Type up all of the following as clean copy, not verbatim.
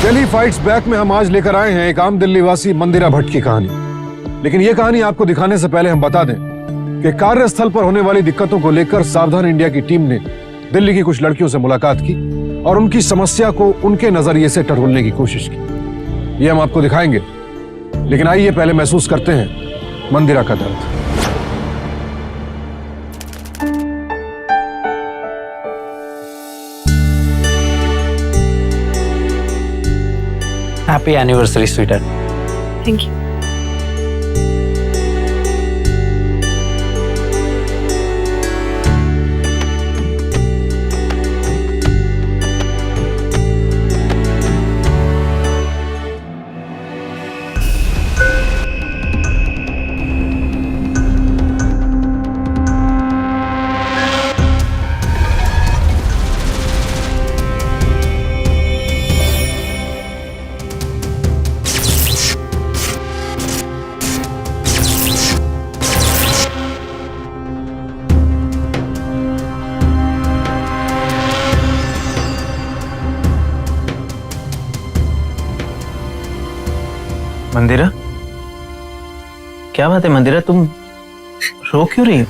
Delhi fights back में हम आज लेकर आए हैं एक आम दिल्ली वासी मंदिरा भट्ट की कहानी। लेकिन यह कहानी आपको दिखाने से पहले हम बता दें कि कार्यस्थल पर होने वाली दिक्कतों को लेकर सावधान इंडिया की टीम ने दिल्ली की कुछ लड़कियों से मुलाकात की और उनकी समस्या को उनके नजरिए से टटोलने की कोशिश की। ये हम आपको दिखाएंगे, लेकिन आइए पहले महसूस करते हैं मंदिरा का दर्द। Happy anniversary, sweetheart. Thank you. मंदिरा, क्या बात है मंदिरा, तुम रो क्यों रही हो?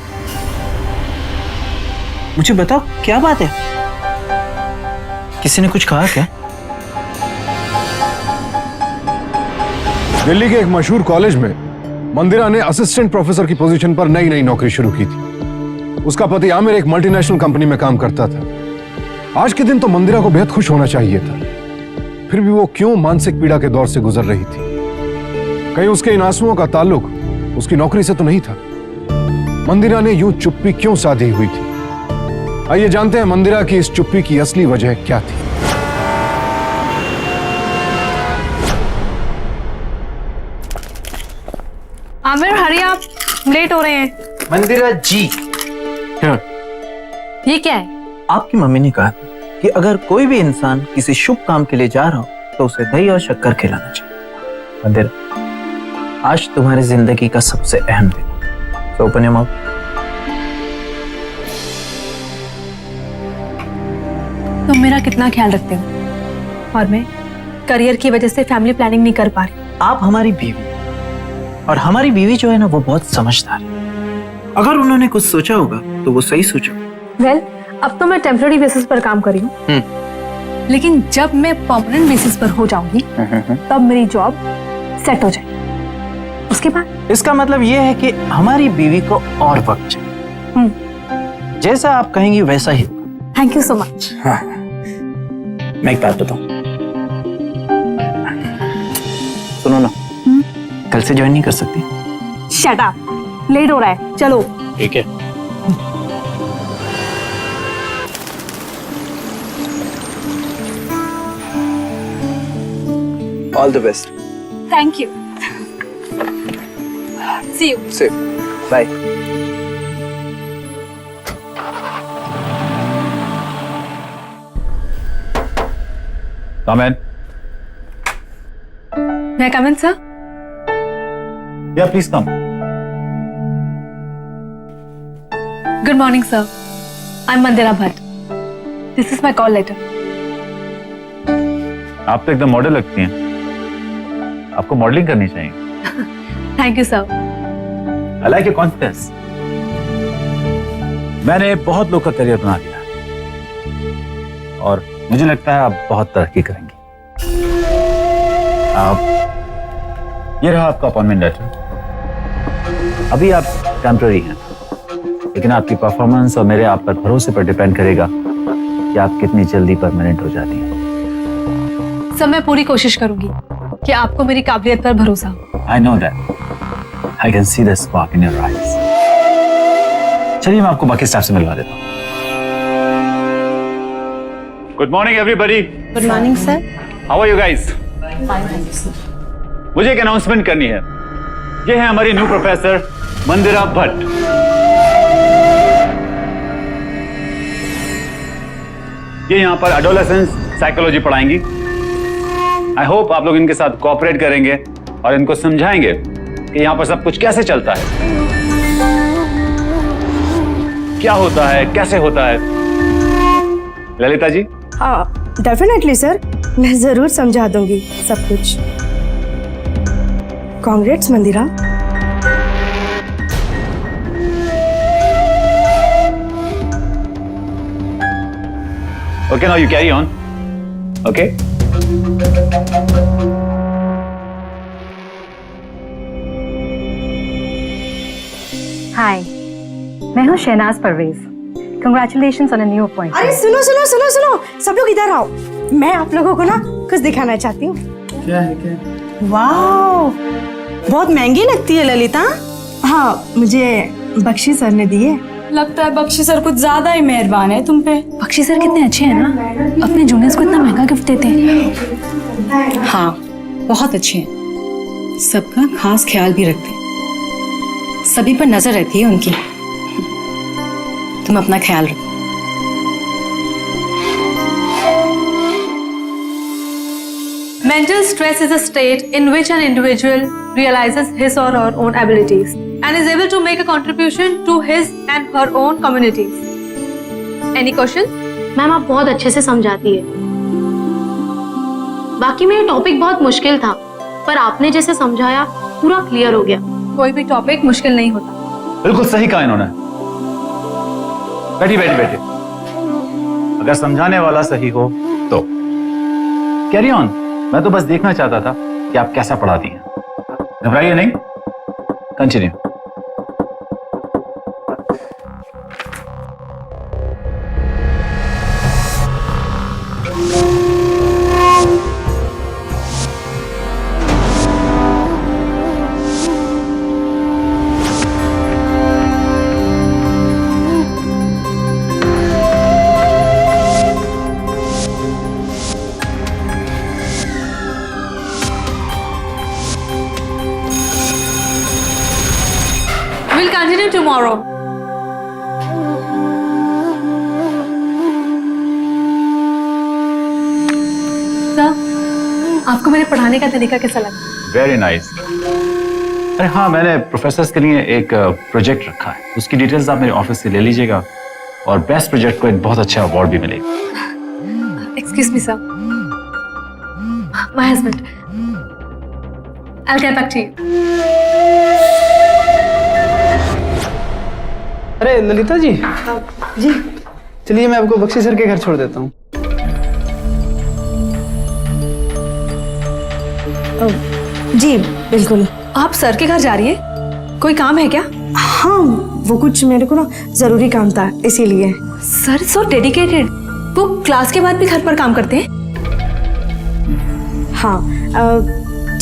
मुझे बताओ क्या बात है? किसी ने कुछ कहा क्या? दिल्ली के एक मशहूर कॉलेज में मंदिरा ने असिस्टेंट प्रोफेसर की पोजीशन पर नई नई नौकरी शुरू की थी। उसका पति आमिर एक मल्टीनेशनल कंपनी में काम करता था। आज के दिन तो मंदिरा को बेहद खुश होना चाहिए था, फिर भी वो क्यों मानसिक पीड़ा के दौर से गुजर रही थी? कहीं उसके इन आंसुओं का ताल्लुक उसकी नौकरी से तो नहीं था? मंदिरा ने यूं चुप्पी क्यों साधी हुई थी? आइए जानते हैं मंदिरा की इस चुप्पी की असली वजह क्या थी। आमिर, हरी, आप लेट हो रहे हैं। मंदिरा जी, ये क्या है? आपकी मम्मी ने कहा कि अगर कोई भी इंसान किसी शुभ काम के लिए जा रहा हो तो उसे दही और शक्कर खिलाना चाहिए। मंदिरा, आज तुम्हारी जिंदगी का सबसे अहम दिन, तो ओपन योर माउथ। तुम मेरा कितना ख्याल रखते हो और मैं करियर की वजह से फैमिली प्लानिंग नहीं कर पा रही। आप हमारी बीवी, और हमारी बीवी जो है ना वो बहुत समझदार है। अगर उन्होंने कुछ सोचा होगा तो वो सही सोचा। वेल, अब तो मैं टेम्पररी बेसिस पर काम कर रही हूँ, लेकिन जब मैं परमानेंट बेसिस पर हो जाऊंगी तब मेरी जॉब सेट हो जाएगी। उसके बाद इसका मतलब ये है कि हमारी बीवी को और वक्त चाहिए। जैसा आप कहेंगी वैसा ही। Thank you so much. हाँ, मैं एक बात बताऊं, सुनो ना, कल से ज्वाइन नहीं कर सकती? शट अप, लेट हो रहा है, चलो। ठीक है। All the best. Thank you. See you. Bye. Come in. May come in sir? Yeah, please come. Good morning sir, I am Mandira Bhatt. This is my call letter. आप तो एकदम मॉडल लगती हैं, आपको मॉडलिंग करनी चाहिए। Thank you sir. I like your confidence. मैंने बहुत लोग का करियर बना दिया और मुझे लगता है आप बहुत तरक्की करेंगी। ये रहा आपका अपॉइंटमेंट लेटर। अभी आप टेम्पररी हैं, लेकिन आपकी परफॉर्मेंस और मेरे आप पर भरोसे पर डिपेंड करेगा कि आप कितनी जल्दी परमानेंट हो जाती हैं। सर, मैं पूरी कोशिश करूंगी कि आपको मेरी काबिलियत पर भरोसा हो। I know that. I can see the spark in your eyes. चलिए मैं आपको बाकी स्टाफ से मिलवा देता हूँ। Good morning everybody. Good morning sir. How are you guys? मुझे एक अनाउंसमेंट करनी है। ये है हमारी न्यू प्रोफेसर मंदिरा भट्ट। ये यहाँ पर एडोलेसेंस साइकोलॉजी पढ़ाएंगी। आई होप आप लोग इनके साथ कोऑपरेट करेंगे और इनको समझाएंगे कि यहाँ पर सब कुछ कैसे चलता है, क्या होता है, कैसे होता है। ललिता जी। डेफिनेटली सर, मैं जरूर समझा दूंगी सब कुछ। Congrats Mandira. Okay, now you carry on. Okay? Hi, मैं हूँ Shahnaz Parvez. Congratulations on a new appointment. अरे सुनो सुनो सुनो सुनो, सब लोग इधर आओ। मैं आप लोगों को ना कुछ दिखाना चाहती हूँ। क्या है? वाह, बहुत महंगी लगती है ललिता। हाँ, मुझे बख्शी सर ने दी है। लगता है बख्शी सर कुछ ज्यादा ही मेहरबान है तुम पे। बख्शी सर कितने अच्छे हैं ना, अपने जूनियर्स को इतना महंगा गिफ्ट देते हैं। हाँ, बहुत अच्छे हैं, सबका खास ख्याल भी रखते हैं, सभी पर नजर रहती है उनकी। तुम अपना ख्याल रखो। Mental stress is a state in which an individual realizes his or her own abilities and is able to make a contribution to his and her own communities. Any question? Ma'am आप बहुत अच्छे से समझाती है। बाकी में ये topic बहुत मुश्किल था, पर आपने जैसे समझाया पूरा क्लियर हो गया। कोई भी टॉपिक मुश्किल नहीं होता। बिल्कुल सही कहा इन्होंने। बैठी बैठी बैठी। अगर समझाने वाला सही हो तो कैरी ऑन। मैं तो बस देखना चाहता था कि आप कैसा पढ़ाती हैं। घबराइए नहीं, continue. We'll continue tomorrow. Sir, आपको मेरे पढ़ाने का तरीका कैसा लगा? Very nice. अरे हाँ, मैंने प्रोफेसर्स के लिए एक प्रोजेक्ट रखा है, उसकी डिटेल्स आप मेरे ऑफिस से ले लीजिएगा और बेस्ट प्रोजेक्ट को एक बहुत अच्छा अवार्ड भी मिलेगा। Excuse me, sir. My husband. I'll get back to you. अरे ललिता जी। जी चलिए मैं आपको बख्शी सर के घर छोड़ देता हूँ। जी बिल्कुल। आप सर के घर जा रही है? कोई काम है क्या? हाँ, वो कुछ मेरे को ना जरूरी काम था इसीलिए। Sir so dedicated. वो क्लास के बाद भी घर पर काम करते हैं? हाँ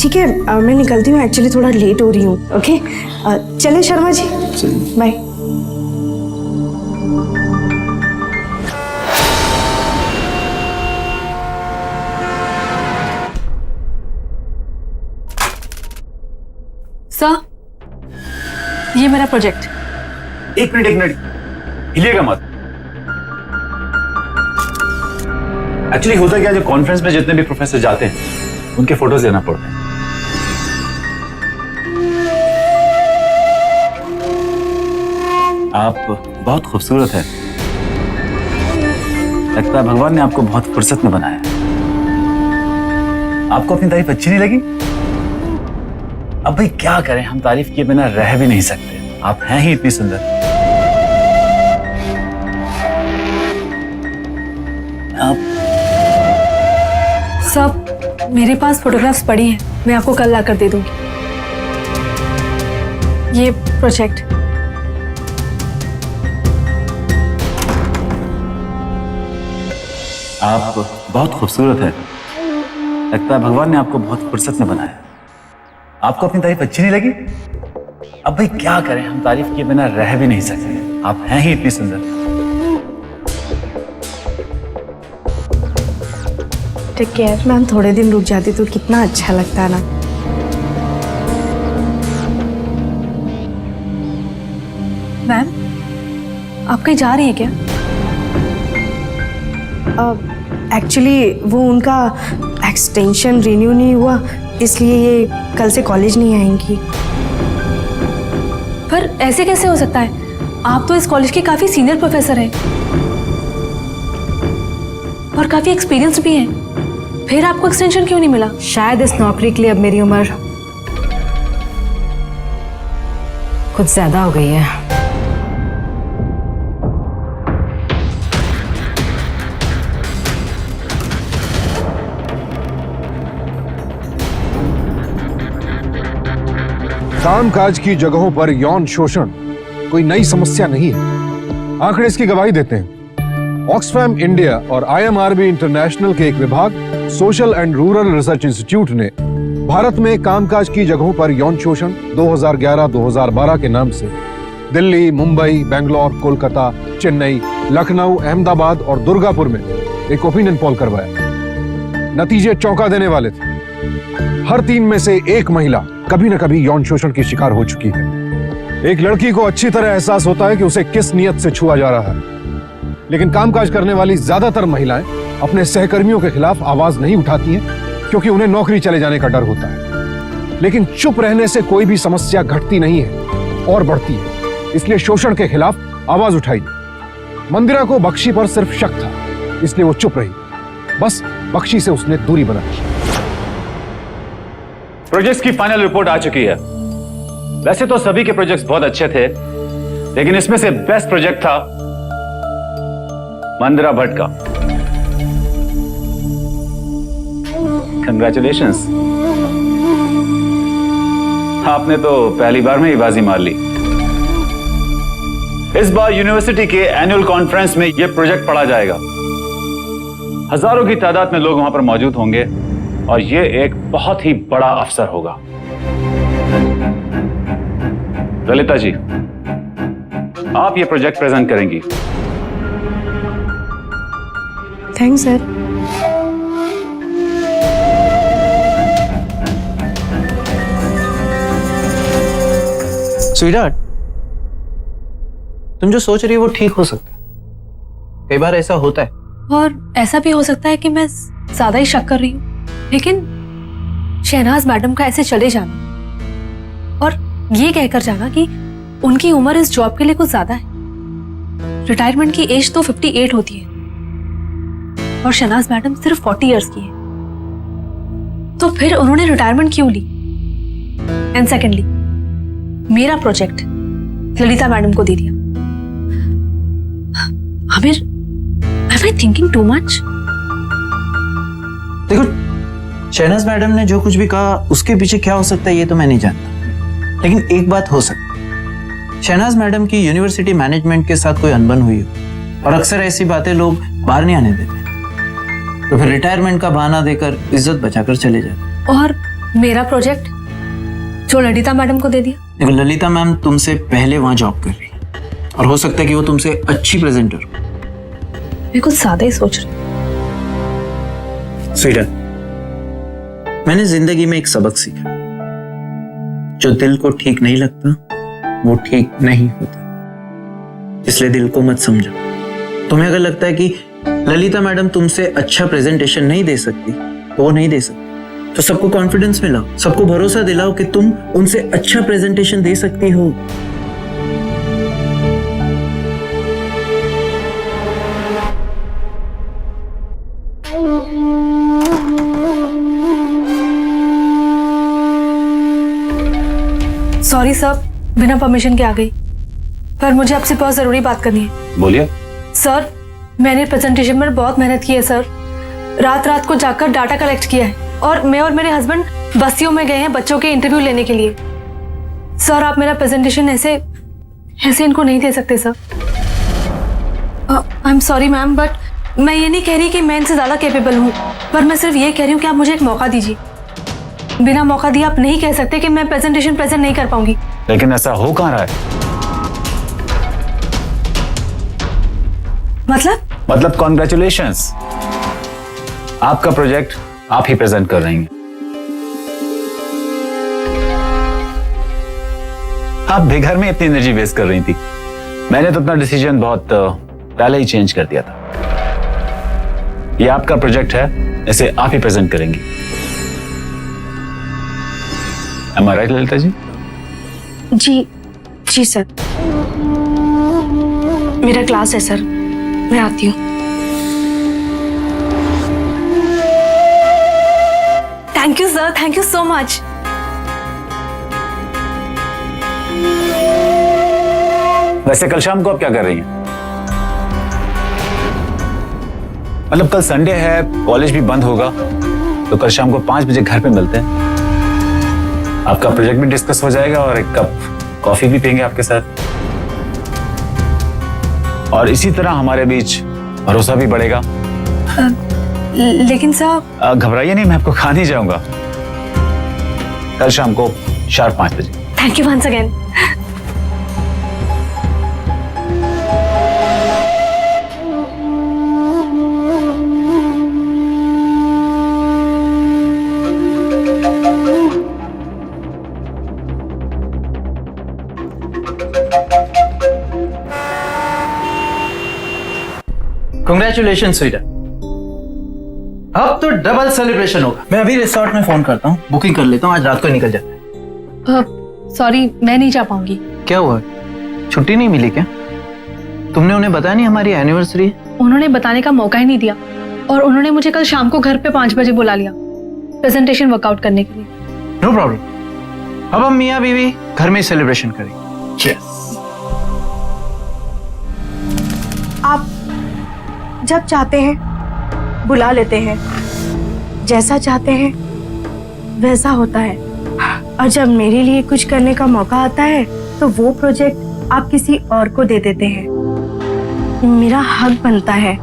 ठीक है, मैं निकलती हूँ, एक्चुअली थोड़ा लेट हो रही हूँ। ओके चले शर्मा जी, बाय। सर, ये मेरा प्रोजेक्ट। एक मिनट, हिलिएगा मत। एक्चुअली होता क्या है, जो कॉन्फ्रेंस में जितने भी प्रोफेसर जाते हैं उनके फोटोज लेना पड़ते हैं। आप बहुत खूबसूरत हैं। लगता है भगवान ने आपको बहुत फुर्सत में बनाया। आपको अपनी तारीफ अच्छी नहीं लगी? अब भाई क्या करें, हम तारीफ किए बिना रह भी नहीं सकते। आप हैं ही इतनी सुंदर। आप सब मेरे पास फोटोग्राफ्स पड़ी हैं, मैं आपको कल लाकर दे दूंगी। ये प्रोजेक्ट। आप बहुत खूबसूरत हैं। लगता है भगवान ने आपको बहुत फुर्सत में बनाया। आपको अपनी तारीफ अच्छी नहीं लगी? अब भाई क्या करें, हम तारीफ किए बिना रह भी नहीं सकते। आप हैं ही इतनी सुंदर। Take care. मैम थोड़े दिन रुक जाती तो कितना अच्छा लगता ना। मैम, आप कहीं जा रही हैं क्या? एक्चुअली वो उनका एक्सटेंशन रिन्यू नहीं हुआ, इसलिए ये कल से कॉलेज नहीं आएंगी। पर ऐसे कैसे हो सकता है? आप तो इस कॉलेज के काफी सीनियर प्रोफेसर हैं और काफी एक्सपीरियंस्ड भी हैं। फिर आपको एक्सटेंशन क्यों नहीं मिला? शायद इस नौकरी के लिए अब मेरी उम्र कुछ ज्यादा हो गई है। कामकाज की जगहों पर यौन शोषण कोई नई समस्या नहीं है। आंकड़े इसकी गवाही देते हैं। ऑक्सफैम इंडिया और आईएमआरबी इंटरनेशनल के एक विभाग social and rural research institute ने भारत में कामकाज की जगहों पर यौन शोषण 2011-2012 के नाम से दिल्ली, मुंबई, बेंगलोर, कोलकाता, चेन्नई, लखनऊ, अहमदाबाद और दुर्गापुर में एक ओपिनियन पोल करवाया। नतीजे चौंका देने वाले थे। हर 3 में से 1 महिला कभी न कभी यौन शोषण की शिकार हो चुकी है। एक लड़की को अच्छी तरह एहसास होता है कि उसे किस नियत से छुआ जा रहा है, लेकिन कामकाज करने वाली ज्यादातर महिलाएं अपने सहकर्मियों के खिलाफ आवाज नहीं उठाती हैं क्योंकि उन्हें नौकरी चले जाने का डर होता है। लेकिन चुप रहने से कोई भी समस्या घटती नहीं है और बढ़ती है, इसलिए शोषण के खिलाफ आवाज उठाई। मंदिरा को बख्शी पर सिर्फ शक था, इसलिए वो चुप रही। बस बख्शी से उसने दूरी बनाई। प्रोजेक्ट्स की फाइनल रिपोर्ट आ चुकी है। वैसे तो सभी के प्रोजेक्ट्स बहुत अच्छे थे, लेकिन इसमें से बेस्ट प्रोजेक्ट था मंदिरा भट्ट का। कंग्रेचुलेशंस, आपने तो पहली बार में ही बाजी मार ली। इस बार यूनिवर्सिटी के एनुअल कॉन्फ्रेंस में यह प्रोजेक्ट पढ़ा जाएगा। हजारों की तादाद में लोग वहां पर मौजूद होंगे और यह एक बहुत ही बड़ा अवसर होगा। ललिता जी, आप ये प्रोजेक्ट प्रेजेंट करेंगी। Thanks sir. स्वीटहार्ट, तुम जो सोच रही हो वो ठीक हो सकता है। कई बार ऐसा होता है। और ऐसा भी हो सकता है कि मैं ज्यादा ही शक कर रही हूँ, लेकिन शहनाज मैडम का ऐसे चले जाना और ये कहकर जाना कि उनकी उम्र इस जॉब के लिए कुछ ज्यादा है। रिटायरमेंट की एज तो 58 होती है और शहनाज मैडम सिर्फ 40 इयर्स की है, तो फिर उन्होंने रिटायरमेंट क्यों ली? एंड सेकेंडली, मेरा प्रोजेक्ट ललिता मैडम को दे दिया। Aamir, am I thinking too much? देखो, शहनाज मैडम ने जो कुछ भी कहा उसके पीछे क्या हो सकता है ये तो मैं नहीं जानता, लेकिन एक बात हो सकती है। शहनाज मैडम की यूनिवर्सिटी मैनेजमेंट के साथ कोई अनबन हुई हो, और अक्सर ऐसी बातें लोग बाहर नहीं आने देते, तो फिर रिटायरमेंट का बहाना देकर इज्जत बचाकर चले जाते। और मेरा प्रोजेक्ट जो ललिता मैडम को दे दिया। देखो, ललिता मैम तुमसे पहले वहां जॉब कर रही है और हो सकता है कि वो तुमसे अच्छी प्रेजेंटर हो। मैं कुछ ज्यादा ही सोच रही हूँ। स्वीटहार्ट, मैंने जिंदगी में एक सबक सीखा, जो दिल को ठीक नहीं लगता वो ठीक नहीं होता, इसलिए दिल को मत समझो। तुम्हें अगर लगता है कि ललिता मैडम तुमसे अच्छा प्रेजेंटेशन नहीं दे सकती तो वो नहीं दे सकती, तो सबको कॉन्फिडेंस में लाओ, सबको भरोसा दिलाओ कि तुम उनसे अच्छा प्रेजेंटेशन दे सकती हो। सॉरी सर, बिना परमिशन के आ गई, पर मुझे आपसे बहुत जरूरी बात करनी है। बोलिए। सर, मैंने प्रेजेंटेशन में बहुत मेहनत की है सर। रात रात को जाकर डाटा कलेक्ट किया है और मैं और मेरे हस्बैंड बस्तियों में गए हैं बच्चों के इंटरव्यू लेने के लिए। सर, आप मेरा प्रेजेंटेशन ऐसे इनको नहीं दे सकते sir. I am sorry ma'am, but मैं ये नहीं कह रही कि मैं इनसे ज्यादा कैपेबल हूँ, पर मैं सिर्फ ये कह रही हूँ कि आप मुझे एक मौका दीजिए। बिना मौका दिए आप नहीं कह सकते कि मैं प्रेजेंटेशन प्रेजेंट नहीं कर पाऊंगी। लेकिन ऐसा हो कहाँ रहा है? मतलब कॉन्ग्रेचुलेशंस, आपका प्रोजेक्ट आप ही प्रेजेंट कर रही हैं। आप बेघर में इतनी एनर्जी वेस्ट कर रही थी। मैंने तो अपना डिसीजन बहुत पहले ही चेंज कर दिया था। ये आपका प्रोजेक्ट है, इसे आप ही प्रेजेंट करेंगी। Am I right, Lalita ji? जी सर। मेरा क्लास है सर, मैं आती हूँ। Thank you sir, thank you so much. वैसे कल शाम को आप क्या कर रही हैं? मतलब कल संडे है, कॉलेज भी बंद होगा, तो कल शाम को 5 बजे घर पे मिलते हैं। आपका प्रोजेक्ट भी डिस्कस हो जाएगा और एक कप कॉफी भी पियेंगे आपके साथ, और इसी तरह हमारे बीच भरोसा भी बढ़ेगा। लेकिन सर घबराइए नहीं, मैं आपको खा नहीं जाऊंगा। कल शाम को शार्प 5 बजे। Thank you once again. Congratulation sweeter, अब तो डबल सेलिब्रेशन होगा। मैं अभी रिसोर्ट में फोन करता हूँ, बुकिंग कर लेता हूँ, आज रात को निकल जाता है। सॉरी, मैं नहीं जा पाऊंगी। क्या हुआ, छुट्टी नहीं मिली क्या? तुमने उन्हें बताया नहीं हमारी एनिवर्सरी है? उन्होंने बताने का मौका ही नहीं दिया, और उन्होंने मुझे कल शाम को घर पे 5 बजे बुला लिया प्रेजेंटेशन वर्कआउट करने के लिए। नो प्रॉब्लम, अब हम मियाँ बीवी घर में सेलिब्रेशन करेंगे। चीयर्स। आप जब चाहते हैं बुला लेते हैं, जैसा चाहते हैं वैसा होता है, और जब मेरे लिए कुछ करने का मौका आता है तो वो प्रोजेक्ट आप किसी और को दे देते हैं। मेरा हक बनता है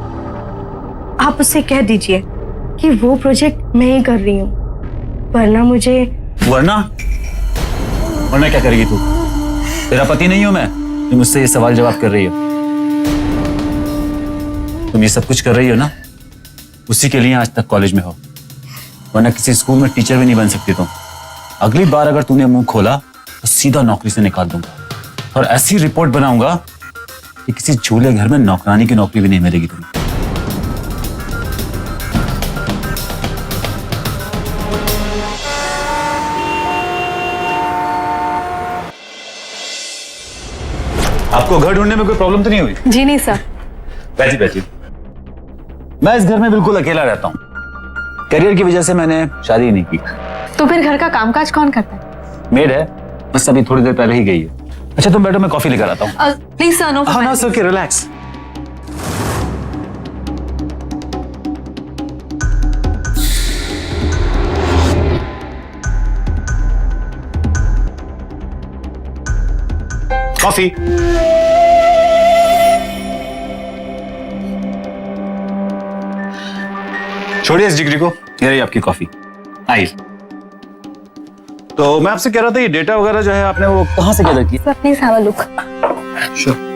आप उससे कह दीजिए कि वो प्रोजेक्ट मैं ही कर रही हूँ, वरना वरना क्या करेगी तू? तेरा पति नहीं हूं मैं, तुम मुझसे ये सवाल जवाब कर रही हो। तुम ये सब कुछ कर रही हो ना, उसी के लिए आज तक कॉलेज में हो, वरना किसी स्कूल में टीचर भी नहीं बन सकती तुम। अगली बार अगर तूने मुंह खोला तो सीधा नौकरी से निकाल दूंगा, और ऐसी रिपोर्ट बनाऊंगा कि किसी झूले घर में नौकरानी की नौकरी भी नहीं मिलेगी तुम्हें। आपको घर ढूंढने में कोई प्रॉब्लम तो नहीं हुई? जी नहीं सर। बैठी बैठी। मैं इस घर में बिल्कुल अकेला रहता हूँ, करियर की वजह से मैंने शादी नहीं की। तो फिर घर का कामकाज कौन करता है? मेड है, बस अभी थोड़ी देर पहले ही गई है। अच्छा तुम बैठो, मैं कॉफी लेकर आता हूँ। Please sir, no. हाँ ना सर, के रिलैक्स। कॉफी। छोड़िए इस डिग्री को, ये रही आपकी कॉफी। आई। तो मैं आपसे कह रहा था, ये डेटा वगैरह जो है आपने वो कहाँ से गैदर किया? Sir please have a look. Sure.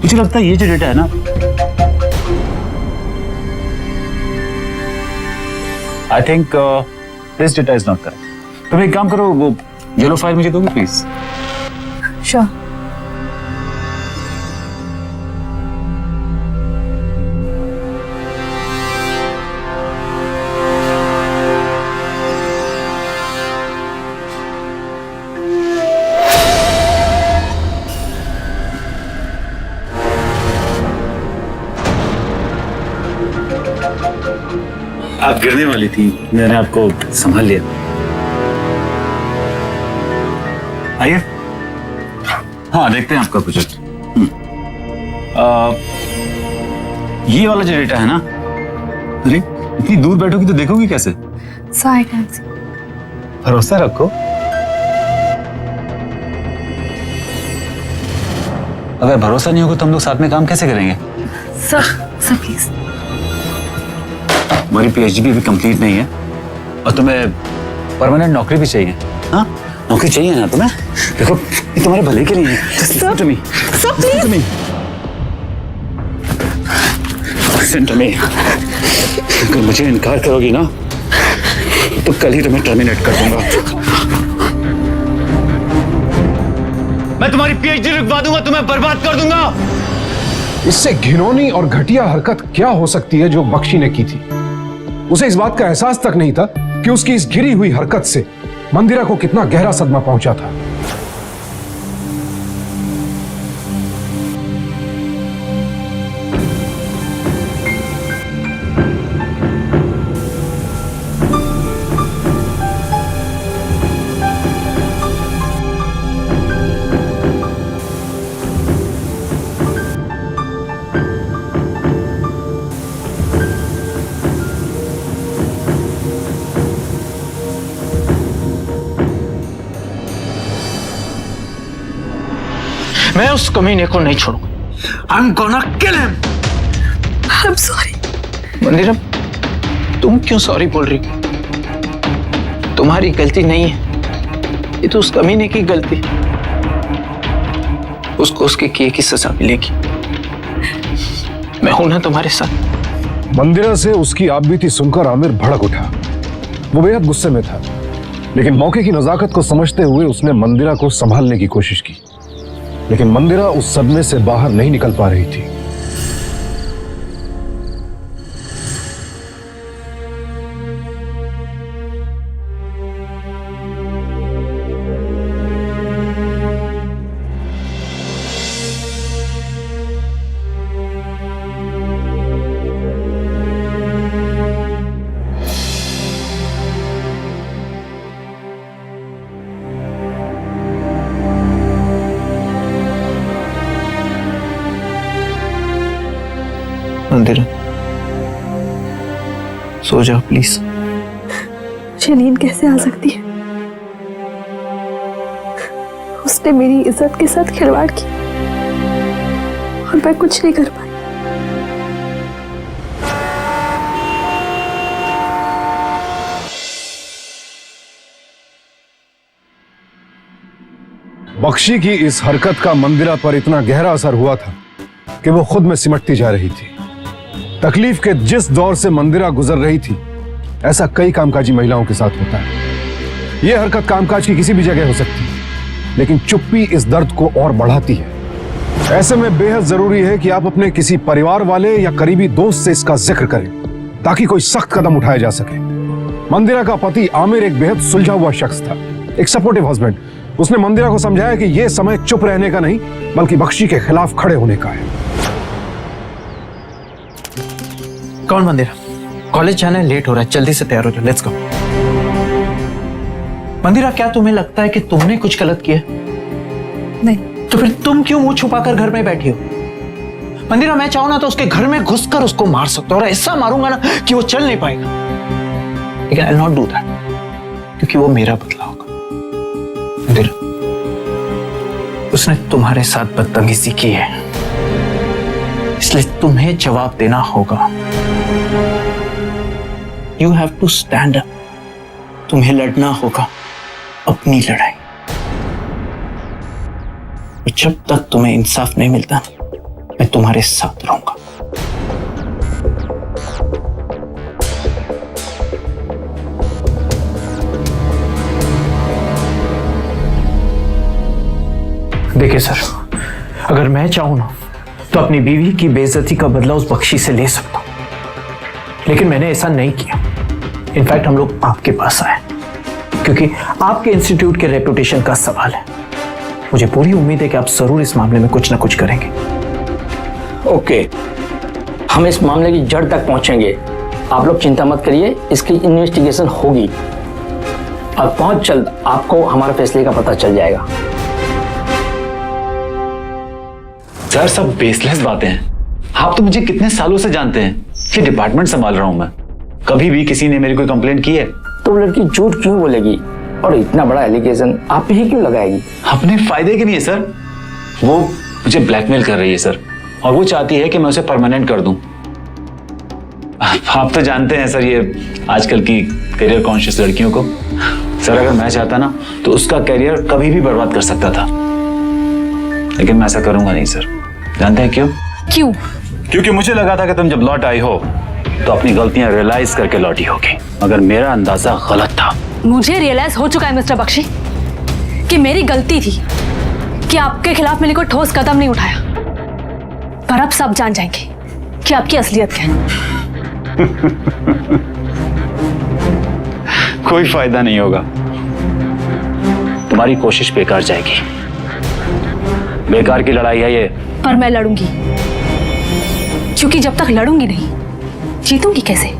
मुझे लगता है ये जो डेटा है ना, I think this data is not correct. तुम एक काम करो, वो येलो फाइल मुझे दोगे प्लीज? श्योर। आप गिरने वाली थी, मैंने आपको संभाल लिया। आइए। हाँ देखते हैं आपका प्रोजेक्ट। ये वाला जो डेटा है ना, अरे इतनी दूर बैठोगी तो देखोगी कैसे? Sir I can see. भरोसा रखो। अगर भरोसा नहीं होगा तो हम लोग साथ में काम कैसे करेंगे? Sir please. हमारी पीएचडी भी अभी कंप्लीट नहीं है, और तुम्हें परमानेंट नौकरी भी चाहिए। हाँ नौकरी चाहिए ना तुम्हें? देखो ये तुम्हारे भले के लिए है। Listen to me. Listen to me. Listen to me. अगर मुझे इनकार करोगी ना तो कल ही तुम्हें टर्मिनेट कर दूंगा। मैं तुम्हारी पीएचडी रुकवा दूंगा, तुम्हें बर्बाद कर दूंगा। इससे घिनौनी और घटिया हरकत क्या हो सकती है जो बख्शी ने की थी। उसे इस बात का एहसास तक नहीं था कि उसकी इस गिरी हुई हरकत से मंदिरा को कितना गहरा सदमा पहुंचा था। मैं उस कमीने को नहीं छोड़ूंगा। I'm gonna kill him. I'm sorry. मंदिरा, तुम क्यों सॉरी बोल रही हो? तुम्हारी गलती नहीं है, ये तो उस कमीने की गलती है। उसको उसके किए की सजा मिलेगी। मैं हूं ना तुम्हारे साथ। मंदिरा से उसकी आपबीती सुनकर आमिर भड़क उठा। वो बेहद गुस्से में था, लेकिन मौके की नजाकत को समझते हुए उसने मंदिरा को संभालने की कोशिश की। लेकिन मंदिरा उस सदमे से बाहर नहीं निकल पा रही थी। मंदिरा, सो जाओ प्लीज। मुझे नींद कैसे आ सकती है? उसने मेरी इज्जत के साथ खिलवाड़ की और मैं कुछ नहीं कर पाई। बख्शी की इस हरकत का मंदिरा पर इतना गहरा असर हुआ था कि वो खुद में सिमटती जा रही थी। तकलीफ के जिस दौर से मंदिरा गुजर रही थी, ऐसा कई कामकाजी महिलाओं के साथ होता है। यह हरकत कामकाज की किसी भी जगह हो सकती है, लेकिन चुप्पी इस दर्द को और बढ़ाती है। ऐसे में बेहद जरूरी है कि आप अपने किसी परिवार वाले या करीबी दोस्त से इसका जिक्र करें, ताकि कोई सख्त कदम उठाया जा सके। मंदिरा का पति आमिर एक बेहद सुलझा हुआ शख्स था, एक सपोर्टिव हस्बैंड। उसने मंदिरा को समझाया कि यह समय चुप रहने का नहीं, बल्कि बख्शी के खिलाफ खड़े होने का है। कौन मंदिरा? कॉलेज जाना है, लेट हो रहा है, जल्दी से तैयार हो जाओ, लेट्स गो। मंदिरा, क्या तुम्हें लगता है कि तुमने कुछ गलत किया? नहीं। तो फिर तुम क्यों मुंह छुपाकर घर में बैठी हो? मंदिरा, मैं चाहूं ना तो उसके घर में घुसकर उसको मार सकता हूं, और ऐसा मारूंगा ना कि वो चल नहीं पाएगा। लेकिन I will not do that, क्योंकि वो मेरा बदला होगा। मंदिरा, उसने तुम्हारे साथ बदतमीजी की है, इसलिए तुम्हें जवाब देना होगा। You have to stand up. तुम्हें लड़ना होगा अपनी लड़ाई। और जब तक तुम्हें इंसाफ नहीं मिलता, मैं तुम्हारे साथ रहूंगा। देखिए सर, अगर मैं चाहूं ना तो अपनी बीवी की बेइज्जती का बदला उस बख्शी से ले सकता हूं, लेकिन मैंने ऐसा नहीं किया। इनफैक्ट हम लोग आपके पास आए क्योंकि आपके इंस्टीट्यूट के रेपुटेशन का सवाल है। मुझे पूरी उम्मीद है कि आप जरूर इस मामले में कुछ ना कुछ करेंगे। ओके, हम इस मामले की जड़ तक पहुंचेंगे। आप लोग चिंता मत करिए, इसकी इन्वेस्टिगेशन होगी और बहुत जल्द आपको हमारे फैसले का पता चल जाएगा। सर, सब बेसलेस बातें हैं। आप तो मुझे कितने सालों से जानते हैं। ये डिपार्टमेंट संभाल रहा हूं मैं। कभी भी किसी ने मेरी कोई कंप्लेंट की है? तो लड़की झूठ क्यों बोलेगी और इतना बड़ा एलिगेशन आप ही क्यों लगाएगी? अपने फायदे के लिए सर। वो मुझे ब्लैकमेल कर रही है सर, और वो चाहती है कि मैं उसे परमानेंट कर दूं। आप तो जानते हैं सर, ये आजकल की करियर कॉन्शियस लड़कियों को। सर, अगर मैं चाहता ना तो उसका करियर कभी भी बर्बाद कर सकता था, लेकिन मैं ऐसा करूंगा नहीं सर। जानते हैं क्यों? क्यों? क्योंकि मुझे लगा था कि तुम जब लौट आई हो तो अपनी गलतियां रियलाइज करके लौटी होगी, मगर मेरा अंदाजा गलत था। मुझे रियलाइज हो चुका है मिस्टर बख्शी कि मेरी गलती थी कि आपके खिलाफ मैंने कोई ठोस कदम नहीं उठाया। पर अब सब जान जाएंगे कि आपकी असलियत क्या है। कोई फायदा नहीं होगा, तुम्हारी कोशिश बेकार जाएगी। बेकार की लड़ाई है ये। पर मैं लड़ूंगी, क्योंकि जब तक लड़ूंगी नहीं जीतूंगी कैसे।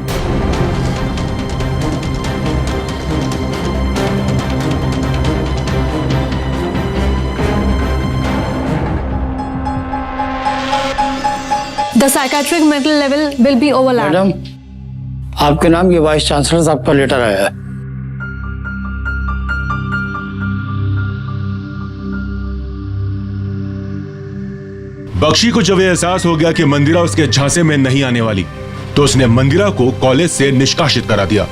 The psychiatric mental level will be overlapped. Madam, आपके नाम ये वाइस चांसलर साहब का लेटर आया है। बख्शी को जब यह एहसास हो गया कि मंदिरा उसके झांसे में नहीं आने वाली, तो उसने मंदिरा को कॉलेज से निष्कासित करा दिया।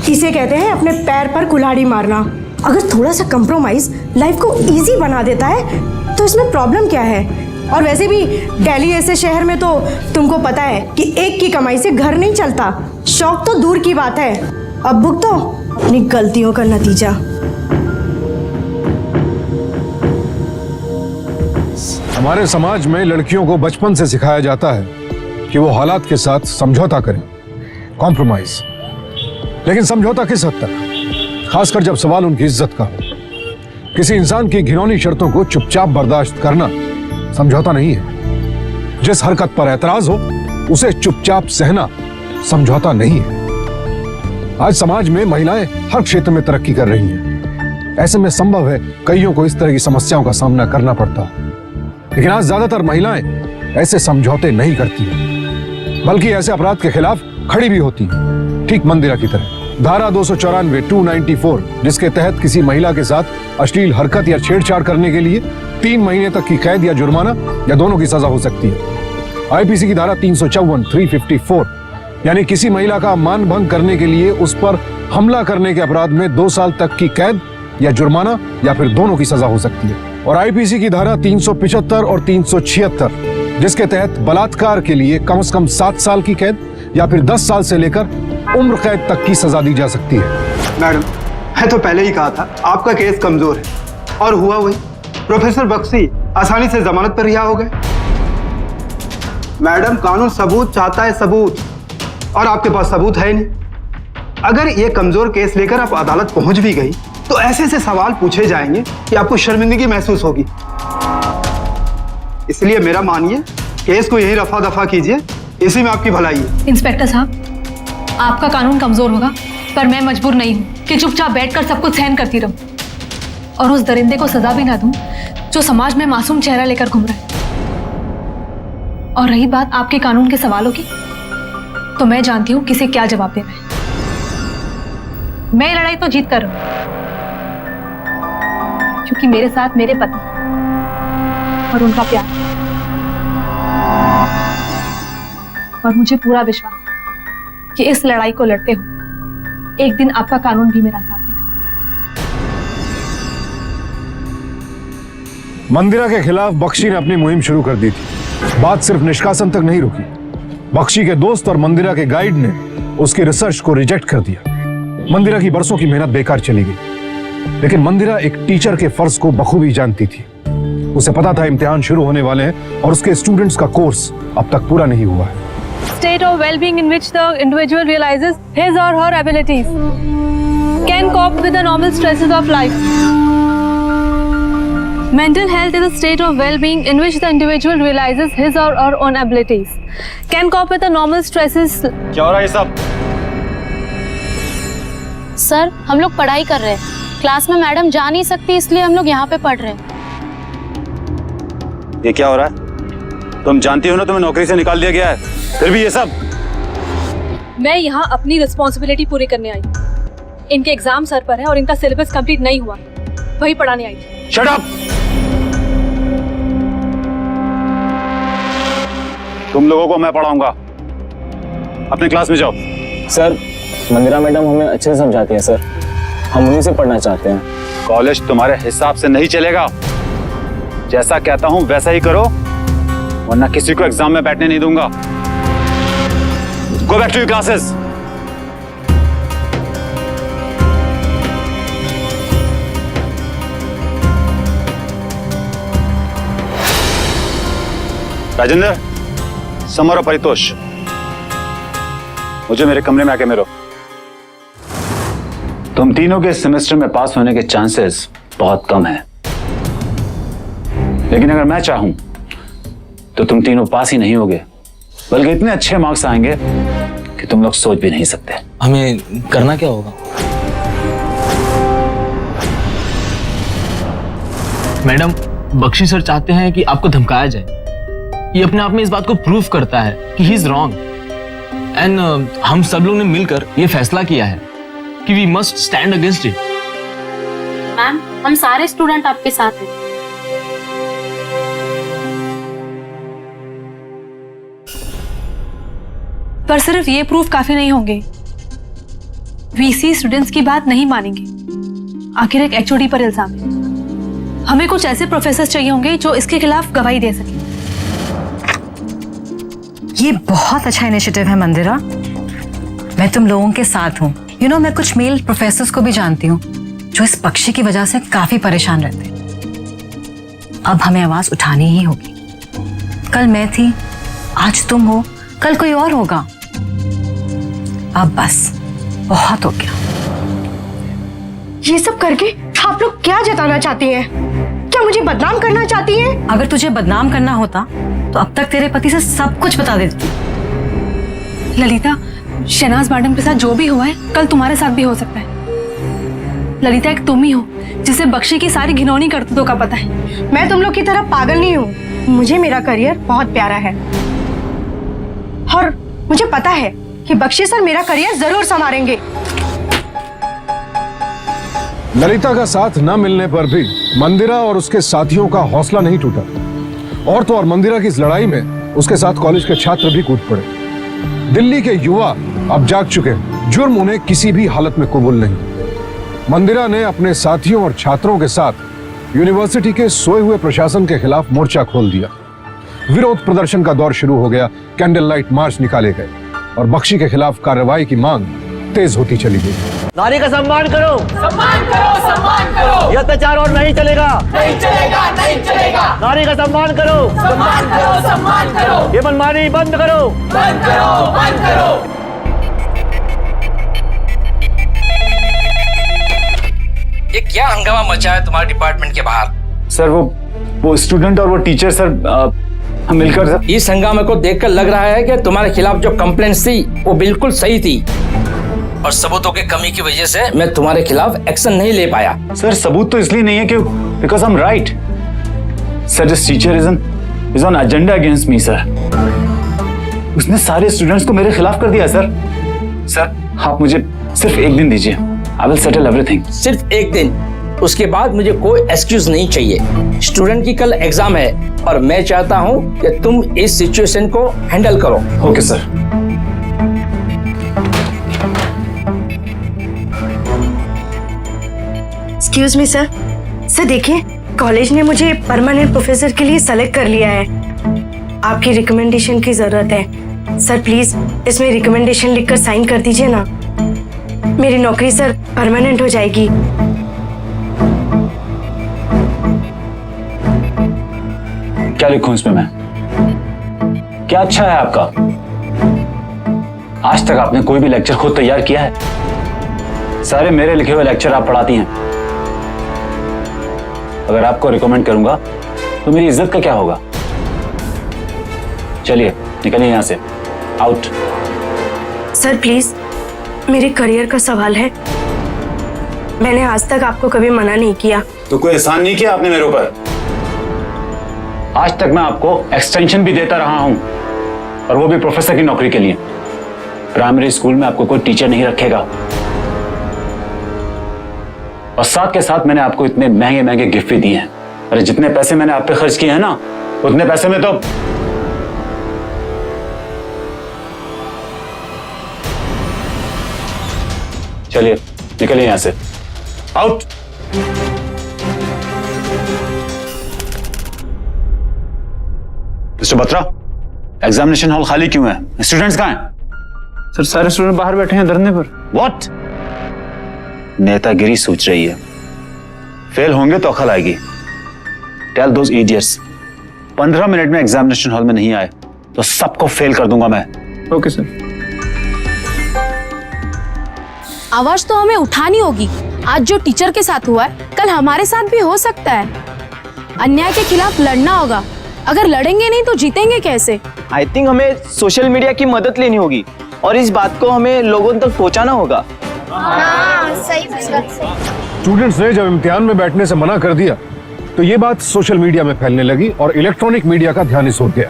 इसे कहते हैं अपने पैर पर कुल्हाड़ी मारना। अगर थोड़ा सा कंप्रोमाइज लाइफ को इजी बना देता है तो इसमें प्रॉब्लम क्या है। और वैसे भी दिल्ली ऐसे शहर में तो तुमको पता है कि एक की कमाई से घर नहीं चलता। शौक तो दूर की बात है, अब भुगतो अपनी गलतियों का नतीजा। हमारे समाज में लड़कियों को बचपन से सिखाया जाता है कि वो हालात के साथ समझौता करें, कॉम्प्रोमाइज। लेकिन समझौता किस हद तक, खासकर जब सवाल उनकी इज्जत का हो। किसी इंसान की घिनौनी शर्तों को चुपचाप बर्दाश्त करना समझौता नहीं है। जिस हरकत पर ऐतराज हो उसे चुपचाप सहना समझौता नहीं है। आज समाज में महिलाएं हर क्षेत्र में तरक्की कर रही हैं। ऐसे में संभव है कईयों को इस तरह की समस्याओं का सामना करना पड़ता है, लेकिन आज ज्यादातर महिलाएं ऐसे समझौते नहीं करती हैं, बल्कि ऐसे अपराध के खिलाफ खड़ी भी होती हैं, ठीक मंदिरा की तरह। धारा 294 294, जिसके तहत किसी महिला के साथ अश्लील हरकत या छेड़छाड़ करने के लिए 3 महीने तक की कैद या जुर्माना या दोनों की सजा हो सकती है। आईपीसी की धारा 354 354, यानी किसी महिला का मान भंग करने के लिए उस पर हमला करने के अपराध में 2 साल तक की कैद या जुर्माना या फिर दोनों की सजा हो सकती है। और आईपीसी की धारा 375 और 376, जिसके तहत बलात्कार के लिए कम से कम 7 साल की कैद या फिर 10 साल से लेकर उम्र कैद तक की सजा दी जा सकती है। मैडम, मैं तो पहले ही कहा था आपका केस कमजोर है, और हुआ वही। प्रोफेसर बख्शी आसानी से जमानत पर रिहा हो गए। मैडम, कानून सबूत चाहता है, सबूत, और आपके पास सबूत है नहीं। अगर ये कमजोर केस लेकर आप अदालत पहुंच भी गई तो ऐसे ऐसे सवाल पूछे जाएंगे कि आपको शर्मिंदगी महसूस होगी। इसलिए मेरा मानिए, केस को यही रफा दफा कीजिए, इसी में आपकी भलाई है। इंस्पेक्टर साहब, आपका कानून कमजोर होगा, पर मैं मजबूर नहीं हूं कि चुपचाप बैठकर सब कुछ सहन करती रहूं और उस दरिंदे को सजा भी ना दूं जो समाज में मासूम चेहरा लेकर घूम रहा है। और रही बात आपके कानून के सवालों की, तो मैं जानती हूं किसे क्या जवाब देना है। मैं लड़ाई तो जीत कर रहूं, क्योंकि मेरे साथ मेरे पति और उनका प्यार, और मुझे पूरा विश्वास है कि इस लड़ाई को लड़ते हुए एक दिन आपका कानून भी मेरा साथ देगा। मंदिरा के खिलाफ बख्शी ने अपनी मुहिम शुरू कर दी थी। बात सिर्फ निष्कासन तक नहीं रुकी। बख्शी के दोस्त और मंदिरा के गाइड ने उसकी रिसर्च को रिजेक्ट कर दिया। मंदिरा की बरसों की मेहनत बेकार चली गई। लेकिन मंदिरा एक टीचर के फर्ज को बखूबी जानती थी। उसे पता था इम्तिहान शुरू होने वाले हैं और उसके स्टूडेंट्स का कोर्स अब तक पूरा नहीं हुआ है। State of well-being in which the individual realizes his or her abilities, can cope with the normal stresses of life. Mental health is a state of well-being in which the individual realizes his or her own abilities, can cope with the normal stresses. क्या हो रहा है सब? Sir, हम लोग पढ़ाई कर रहे हैं। क्लास में मैडम जा नहीं सकती, इसलिए हम लोग यहाँ पे पढ़ रहे हैं। ये क्या हो रहा है? तुम जानती हो ना तुम्हें नौकरी से निकाल दिया गया है, फिर भी ये सब? मैं यहाँ अपनी रिस्पॉन्सिबिलिटी पूरी करने आई हूँ। इनके एग्जाम सर पर है और इनका सिलेबस कंप्लीट नहीं हुआ, वही पढ़ाने आई थी। Shut up! तुम लोगों को मैं पढ़ाऊंगा। अपने क्लास में जाओ। सर, मंदिरा मैडम हमें अच्छे से समझाती हैं सर, हम उन्हीं से पढ़ना चाहते हैं। कॉलेज तुम्हारे हिसाब से नहीं चलेगा। जैसा कहता हूं वैसा ही करो, वरना किसी को एग्जाम में बैठने नहीं दूंगा। Go back to your classes. Rajendra, Samar और परितोष, मुझे मेरे कमरे में आके मिलो। तुम तीनों के सेमेस्टर में पास होने के चांसेस बहुत कम हैं, लेकिन अगर मैं चाहूं तो तुम तीनों पास ही नहीं होगे, बल्कि इतने अच्छे मार्क्स आएंगे कि तुम लोग सोच भी नहीं सकते। हमें करना क्या होगा? मैडम, बख्शी सर चाहते हैं कि आपको धमकाया जाए। ये अपने आप में इस बात को प्रूव करता है कि ही इज रॉन्ग। एंड हम सब लोग ने मिलकर ये फैसला किया है कि we must stand against it. Ma'am, हम सारे स्टूडेंट आपके साथ हैं। पर सिर्फ ये प्रूफ काफी नहीं होंगे। वीसी स्टूडेंट्स की बात नहीं मानेंगे। आखिर एक एचओडी पर इल्जाम है। हमें कुछ ऐसे प्रोफेसर चाहिए होंगे जो इसके खिलाफ गवाही दे सकें। ये बहुत अच्छा इनिशिएटिव है मंदिरा। मैं तुम लोगों के साथ हूँ। मैं कुछ मेल प्रोफेसर्स को भी जानती हूँ जो इस पक्षी की वजह से काफी परेशान रहते हैं। अब हमें आवाज उठानी ही होगी। कल मैं थी, आज तुम हो, कल कोई और होगा। अब बस बहुत हो गया। ये सब करके आप लोग क्या जताना चाहती हैं? क्या मुझे बदनाम करना चाहती हैं? अगर तुझे बदनाम करना होता तो अब तक तेरे पति से सब कुछ बता देती। ललिता, शहनाज मैडम के साथ जो भी हुआ है कल तुम्हारे साथ भी हो सकता है। ललिता, एक तुम ही हो जिसे बख्शी की सारी घिनौनी करतूतों का पता है। मैं तुम लोग की तरह पागल नहीं हूँ। मुझे मेरा करियर बहुत प्यारा है और मुझे पता है कि बख्शी सर मेरा करियर जरूर संवारेंगे। ललिता का साथ न मिलने पर भी मंदिरा और उसके साथियों का हौसला नहीं टूटा। और तो और मंदिरा की इस लड़ाई में उसके साथ कॉलेज के छात्र भी कूद पड़े। दिल्ली के युवा अब जाग चुके हैं। जुर्म उन्हें किसी भी हालत में कबूल नहीं। मंदिरा ने अपने साथियों और छात्रों के साथ यूनिवर्सिटी के सोए हुए प्रशासन के खिलाफ मोर्चा खोल दिया। विरोध प्रदर्शन का दौर शुरू हो गया। कैंडल लाइट मार्च निकाले गए और बख्शी के खिलाफ कार्रवाई की मांग तेज होती चली गई। नारी का सम्मान करो, सम्मान करो, सम्मान करो। ये अत्याचार और नहीं चलेगा, नहीं चलेगा, नहीं चलेगा। नारी का सम्मान करो, सम्मान करो, सम्मान करो। ये मनमानी बंद करो, बंद करो, बंद करो। ये क्या हंगामा मचा है तुम्हारे डिपार्टमेंट के बाहर? सर वो स्टूडेंट और वो टीचर सर हम मिलकर सर। इस हंगामे को देखकर लग रहा है कि तुम्हारे खिलाफ जो कंप्लेंट्स थी वो बिल्कुल सही थी और सबूतों की कमी की वजह से मैं तुम्हारे खिलाफ एक्शन नहीं ले पाया। सर सबूत तो इसलिए नहीं है कि because I am right. Sir this teacher is on agenda against me sir. उसने सारे स्टूडेंट्स को मेरे खिलाफ कर दिया सर। सर आप मुझे सिर्फ एक दिन दीजिए, आई विल सेटल एवरीथिंग। सिर्फ एक दिन? उसके बाद मुझे कोई एक्सक्यूज नहीं चाहिए। स्टूडेंट की कल एग्जाम है और मैं चाहता हूं कि तुम इस सिचुएशन को हैंडल करो। Okay sir. Excuse me sir. Sir देखिए, कॉलेज ने मुझे परमानेंट प्रोफेसर के लिए सेलेक्ट कर लिया है। आपकी रिकमेंडेशन की जरूरत है सर। प्लीज इसमें रिकमेंडेशन लिखकर साइन कर दीजिए ना। मेरी नौकरी सर परमानेंट हो जाएगी। क्या लिखूं इसमें मैं? क्या अच्छा है आपका? आज तक आपने कोई भी लेक्चर खुद तैयार किया है? सारे मेरे लिखे हुए लेक्चर आप पढ़ाती हैं। अगर आपको रिकमेंड करूंगा तो मेरी इज्जत का क्या होगा? चलिए निकलिए यहां से, आउट। सर प्लीज, मेरे करियर का सवाल है। मैंने आज तक आपको कभी मना नहीं किया। तो कोई एहसान नहीं किया आपने मेरे ऊपर। आज तक मैं आपको एक्सटेंशन भी देता रहा हूं और वो भी प्रोफेसर की नौकरी के लिए। प्राइमरी स्कूल में आपको कोई टीचर नहीं रखेगा और साथ के साथ मैंने आपको इतने महंगे महंगे गिफ्ट भी दिए हैं। अरे जितने पैसे मैंने आप पे खर्च किए हैं ना, उतने पैसे में तो चलिए निकलिए यहां से, out. Mister Batra, examination hall खाली क्यों है? स्टूडेंट्स कहां हैं? सर सारे स्टूडेंट बाहर बैठे हैं धरने पर। व्हाट? नेतागिरी सोच रही है। फेल होंगे तो अकल आएगी। टेल दोज इडियट्स 15 मिनट में एग्जामिनेशन हॉल में नहीं आए तो सबको फेल कर दूंगा मैं। Okay sir. आवाज तो हमें उठानी होगी। आज जो टीचर के साथ हुआ है कल हमारे साथ भी हो सकता है। अन्याय के खिलाफ लड़ना होगा। अगर लड़ेंगे नहीं तो जीतेंगे कैसे? आई थिंक हमें सोशल मीडिया की मदद लेनी होगी और इस बात को हमें लोगों तक पहुंचाना होगा। स्टूडेंट्स ने जब इम्तिहान में बैठने से मना कर दिया तो ये बात सोशल मीडिया में फैलने लगी और इलेक्ट्रॉनिक मीडिया का ध्यान इस ओर गया।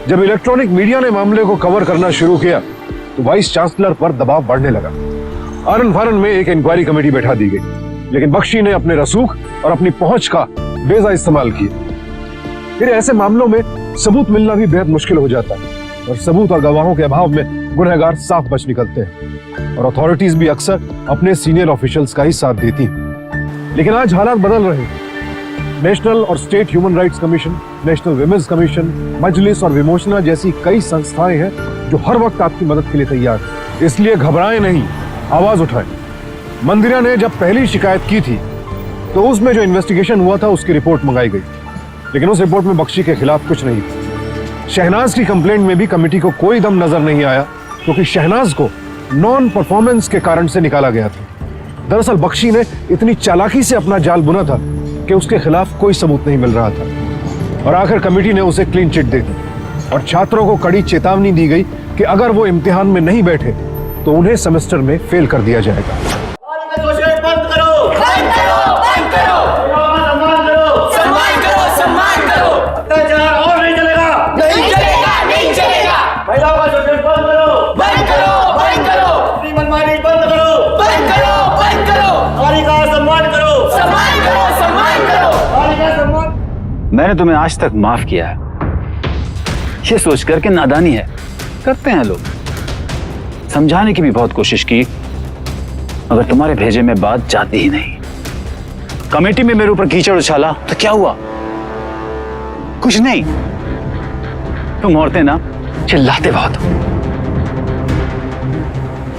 जब इलेक्ट्रॉनिक मीडिया ने मामले को कवर करना शुरू किया तो वाइस चांसलर पर दबाव बढ़ने लगा। आरन फारन में एक इंक्वायरी कमेटी बैठा दी गई, लेकिन बख्शी ने अपने रसूख और अपनी पहुंच का बेजा इस्तेमाल किया। फिर ऐसे मामलों में सबूत मिलना भी बेहद मुश्किल हो जाता है और सबूत और गवाहों के अभाव में गुनहगार साफ बच निकलते हैं और अथॉरिटीज भी अक्सर अपने सीनियर ऑफिशियल्स का ही साथ देती हैं। लेकिन आज हालात बदल रहे हैं। नेशनल और state human rights commission, national women's commission, Majlis और विमोचना जैसी कई संस्थाएं हैं जो हर वक्त आपकी मदद के लिए तैयार हैं। इसलिए घबराएं नहीं, आवाज उठाएं। मंदिरा ने जब पहली शिकायत की थी तो उसमें जो इन्वेस्टिगेशन हुआ था उसकी रिपोर्ट मंगाई गई, लेकिन उस रिपोर्ट में बख्शी के खिलाफ कुछ नहीं था। शहनाज की कंप्लेंट में भी कमेटी को कोई दम नजर नहीं आया क्योंकि शहनाज को नॉन परफॉर्मेंस के कारण से निकाला गया था। दरअसल बख्शी ने इतनी चालाकी से अपना जाल बुना था कि उसके खिलाफ कोई सबूत नहीं मिल रहा था और आखिर कमेटी ने उसे क्लीन चिट दे दी और छात्रों को कड़ी चेतावनी दी गई कि अगर वो इम्तिहान में नहीं बैठे तो उन्हें सेमेस्टर में फेल कर दिया जाएगा। मैंने तुम्हें आज तक माफ किया है ये सोचकर कि नादानी है, करते हैं लोग। समझाने की भी बहुत कोशिश की मगर तुम्हारे भेजे में बात जाती ही नहीं। कमेटी में मेरे ऊपर कीचड़ उछाला तो क्या हुआ? कुछ नहीं। तुम औरतें ना चिल्लाते बहुत हो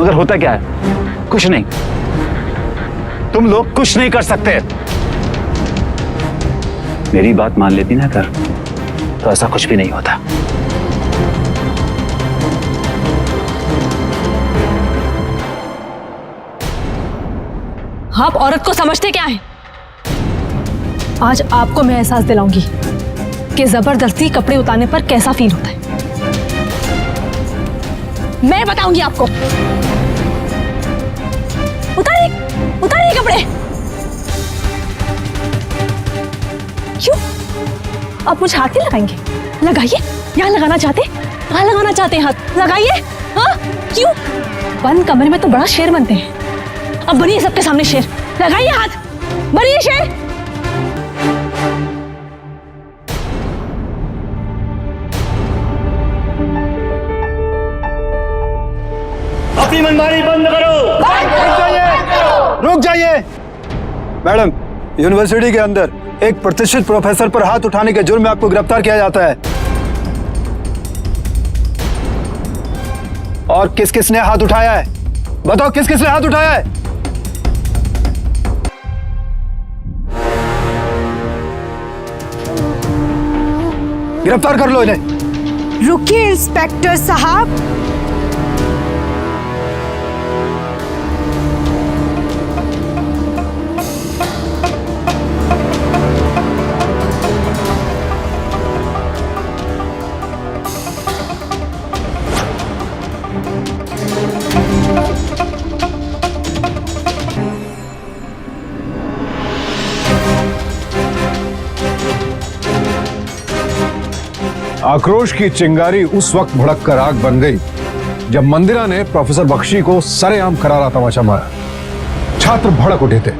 मगर होता क्या है? कुछ नहीं। तुम लोग कुछ नहीं कर सकते। मेरी बात मान लेती ना कर तो ऐसा कुछ भी नहीं होता। आप औरत को समझते क्या है? आज आपको मैं एहसास दिलाऊंगी कि जबरदस्ती कपड़े उतारने पर कैसा फील होता है। मैं बताऊंगी आपको। उतारिए, उतारिए कपड़े। क्यों? आप मुझे हाथ नहीं लगाएंगे? लगाइए। यहाँ लगाना चाहते? कहाँ लगाना चाहते हैं हाथ? लगाइए। हाँ? क्यों? बंद कमरे में तो बड़ा शेर बनते हैं। अब बनिए सबके सामने शेर। लगाइए हाथ। बनिए शेर। अपनी मनमानी बंद करो। रुक जाइए। मैडम, यूनिवर्सिटी के अंदर एक प्रतिष्ठित प्रोफेसर पर हाथ उठाने के जुर्म में आपको गिरफ्तार किया जाता है। और किस किसने हाथ उठाया है? बताओ किस किसने हाथ उठाया है? गिरफ्तार कर लो इन्हें। रुकिए इंस्पेक्टर साहब। आक्रोश की चिंगारी उस वक्त भड़क कर आग बन गई जब मंदिरा ने प्रोफेसर बख्शी को सरेआम करारा तमाचा मारा। छात्र भड़क उठे थे।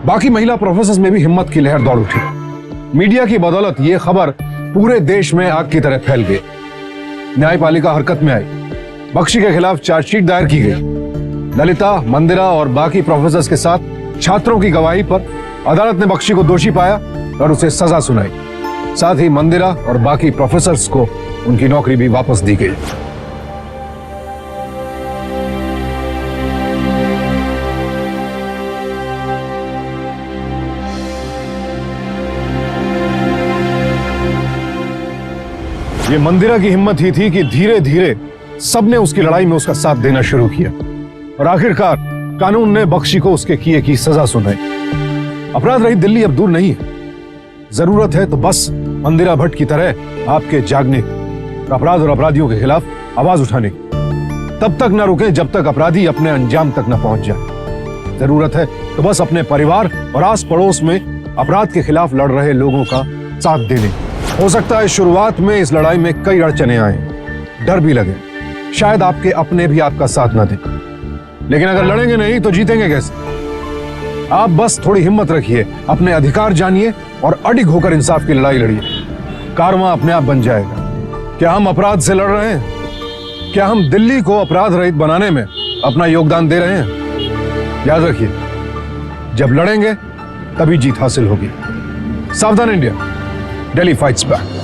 बाकी महिला प्रोफेसर्स में भी हिम्मत की लहर दौड़ उठी। मीडिया की बदौलत यह खबर पूरे देश में आग की तरह फैल गई। न्यायपालिका हरकत में आई। बख्शी के खिलाफ चार्जशीट दायर की गई। ललिता, मंदिरा और बाकी प्रोफेसर्स के साथ छात्रों की गवाही पर अदालत ने बख्शी को दोषी पाया और उसे सजा सुनाई। साथ ही मंदिरा और बाकी प्रोफेसर्स को उनकी नौकरी भी वापस दी गई। ये मंदिरा की हिम्मत ही थी कि धीरे धीरे सबने उसकी लड़ाई में उसका साथ देना शुरू किया और आखिरकार कानून ने बख्शी को उसके किए की सजा सुनाई। अपराध रहित दिल्ली अब दूर नहीं है। जरूरत है तो बस मंदिरा भट्ट की तरह आपके जागने, अपराध और अपराधियों के खिलाफ आवाज उठाने की। तब तक न रुकें जब तक अपराधी अपने अंजाम तक न पहुंच जाए। जरूरत है तो बस अपने परिवार और आस पड़ोस में अपराध के खिलाफ लड़ रहे लोगों का साथ देने। हो सकता है शुरुआत में इस लड़ाई में कई अड़चने आए, डर भी लगे, शायद आपके अपने भी आपका साथ न दें, लेकिन अगर लड़ेंगे नहीं तो जीतेंगे कैसे? आप बस थोड़ी हिम्मत रखिए, अपने अधिकार जानिए और अडिग होकर इंसाफ की लड़ाई लड़िए। कारवां अपने आप बन जाएगा। क्या हम अपराध से लड़ रहे हैं? क्या हम दिल्ली को अपराध रहित बनाने में अपना योगदान दे रहे हैं? याद रखिए, जब लड़ेंगे तभी जीत हासिल होगी। सावधान इंडिया, दिल्ली फाइट्स बैक।